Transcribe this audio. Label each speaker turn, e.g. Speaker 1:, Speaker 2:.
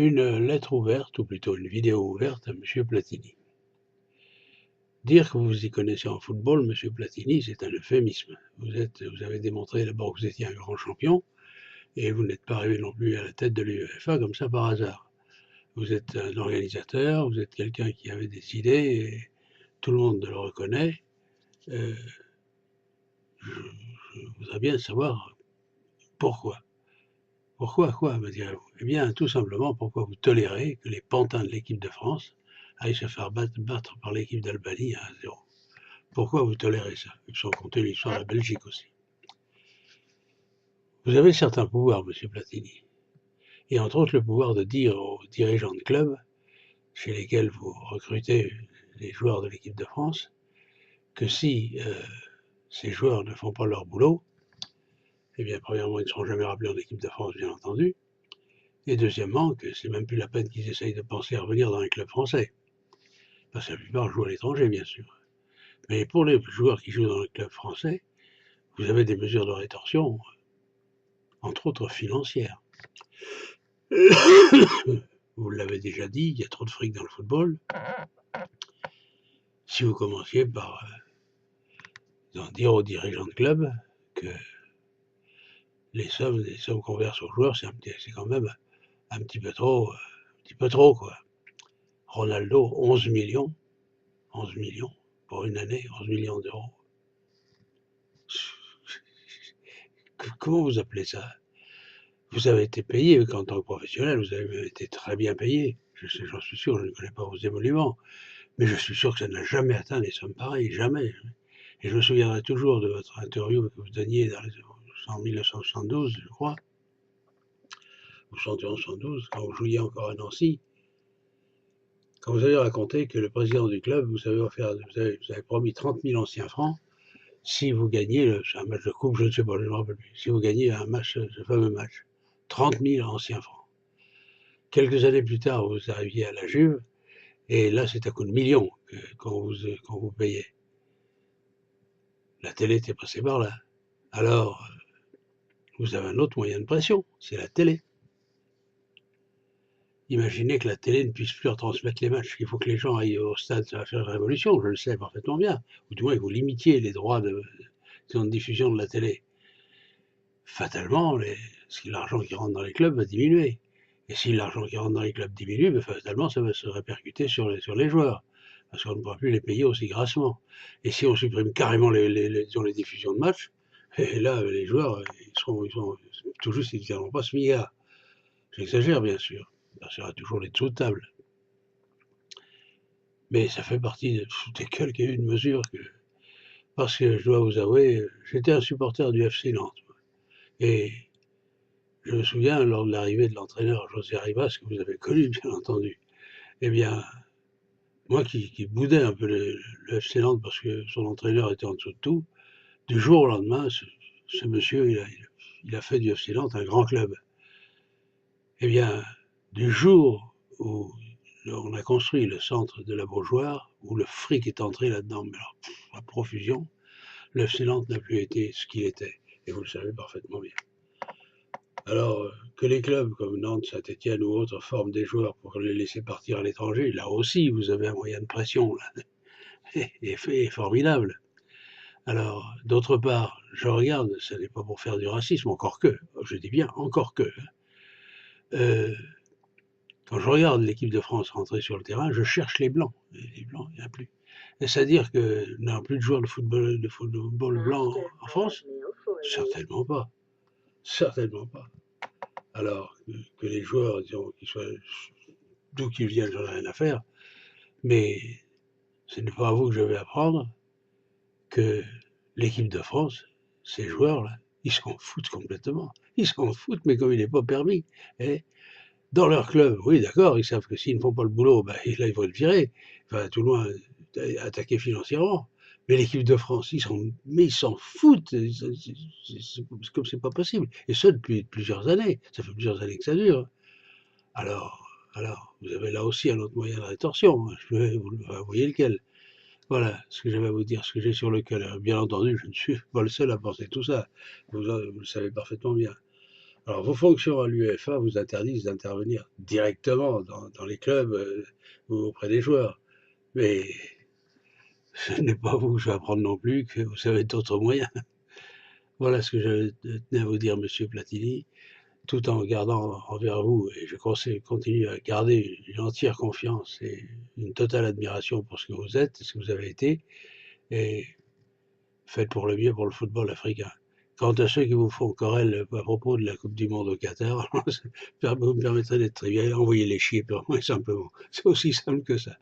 Speaker 1: une lettre ouverte, ou plutôt une vidéo ouverte à M. Platini. Dire que vous y connaissez en football, M. Platini, c'est un euphémisme. Vous avez démontré d'abord que vous étiez un grand champion, et vous n'êtes pas arrivé non plus à la tête de l'UEFA comme ça par hasard. Vous êtes un organisateur, vous êtes quelqu'un qui avait des idées, et tout le monde le reconnaît. Je voudrais bien savoir pourquoi. Pourquoi quoi, me direz-vous? Eh bien, tout simplement, pourquoi vous tolérez que les pantins de l'équipe de France aillent se faire battre par l'équipe d'Albanie à 1-0? Pourquoi vous tolérez ça? Sans compter l'histoire de la Belgique aussi. Vous avez certains pouvoirs, M. Platini. Et entre autres, le pouvoir de dire aux dirigeants de club, chez lesquels vous recrutez les joueurs de l'équipe de France, que si ces joueurs ne font pas leur boulot, eh bien, premièrement, ils ne seront jamais rappelés en équipe de France, bien entendu. Et deuxièmement, que c'est même plus la peine qu'ils essayent de penser à revenir dans un club français. Parce que la plupart jouent à l'étranger, bien sûr. Mais pour les joueurs qui jouent dans le club français, vous avez des mesures de rétorsion, entre autres financières. Vous l'avez déjà dit, il y a trop de fric dans le football. Si vous commenciez par dire aux dirigeants de club que les sommes qu'on verse aux joueurs, c'est quand même un petit peu trop, quoi. Ronaldo, 11 millions pour une année, 11 millions d'euros. Comment vous appelez ça? Vous avez été payé en tant que professionnel, vous avez été très bien payé. J'en suis sûr, je ne connais pas vos émoluments, mais je suis sûr que ça n'a jamais atteint des sommes pareilles, jamais. Et je me souviendrai toujours de votre interview que vous donniez en 1972, je crois, ou 71-72, quand vous jouiez encore à Nancy, quand vous avez raconté que le président du club vous avez promis 30 000 anciens francs si vous gagnez un match de coupe, je ne sais pas, je ne me rappelle plus, si vous gagnez ce fameux match. 30 000 anciens francs. Quelques années plus tard, vous arriviez à la Juve, et là, c'est à coup de millions qu'on vous payait. La télé était passée par là. Alors, vous avez un autre moyen de pression, c'est la télé. Imaginez que la télé ne puisse plus retransmettre les matchs, qu'il faut que les gens aillent au stade, ça va faire une révolution, je le sais parfaitement bien. Ou du moins que vous limitiez les droits de diffusion de la télé. Fatalement, l'argent qui rentre dans les clubs va diminuer. Et si l'argent qui rentre dans les clubs diminue, fatalement, ça va se répercuter sur les joueurs. Parce qu'on ne pourra plus les payer aussi grassement. Et si on supprime carrément les diffusions de matchs, et là, les joueurs, ils sont tout juste, ils ne tiendront pas ce milliard. J'exagère, bien sûr. Ça sera toujours les dessous de table. Mais ça fait partie des quelques mesures que... Parce que je dois vous avouer, j'étais un supporter du FC Nantes. Et je me souviens, lors de l'arrivée de l'entraîneur José Rivas, que vous avez connu, bien entendu, eh bien, moi qui boudais un peu le FC Nantes parce que son entraîneur était en dessous de tout, du jour au lendemain, ce monsieur, il a fait du FC Nantes un grand club. Eh bien, du jour où on a construit le centre de la Beaujoire, où le fric est entré là-dedans, mais alors, à profusion, le FC Nantes n'a plus été ce qu'il était. Et vous le savez parfaitement bien. Alors, que les clubs comme Nantes, Saint-Étienne ou autres forment des joueurs pour les laisser partir à l'étranger, là aussi, vous avez un moyen de pression, là, et formidable. Alors, d'autre part, je regarde, ce n'est pas pour faire du racisme, encore que, je dis bien encore que, quand je regarde l'équipe de France rentrer sur le terrain, je cherche les blancs. Les blancs, il n'y en a plus. C'est-à-dire que nous n'avons plus de joueurs de football blanc en France? Certainement pas. Certainement pas. Alors que les joueurs, disons, qu'ils soient d'où qu'ils viennent, j'en ai rien à faire, mais ce n'est pas à vous que je vais apprendre que l'équipe de France, ces joueurs-là, ils s'en foutent complètement. Ils s'en foutent, mais comme il n'est pas permis. Et dans leur club, oui, d'accord, ils savent que s'ils ne font pas le boulot, ben, là, ils vont être virés. Enfin, tout le loin, attaquer financièrement. Mais l'équipe de France, ils s'en foutent. C'est comme c'est pas possible. Et ça depuis plusieurs années. Ça fait plusieurs années que ça dure. Alors, vous avez là aussi un autre moyen de rétorsion. Vous voyez lequel. Voilà ce que j'avais à vous dire, ce que j'ai sur le cœur. Bien entendu, je ne suis pas le seul à penser tout ça. Vous le savez parfaitement bien. Alors, vos fonctions à l'UEFA vous interdisent d'intervenir directement dans les clubs ou auprès des joueurs. Mais ce n'est pas vous que je vais apprendre non plus que vous avez d'autres moyens. Voilà ce que je tenais à vous dire, monsieur Platini, tout en gardant envers vous, et je continue à garder une entière confiance et une totale admiration pour ce que vous êtes, ce que vous avez été, et faites pour le mieux pour le football africain. Quant à ceux qui vous font querelle à propos de la Coupe du Monde au Qatar, vous me permettrez d'être trivial, envoyez-les chier purement et simplement. C'est aussi simple que ça.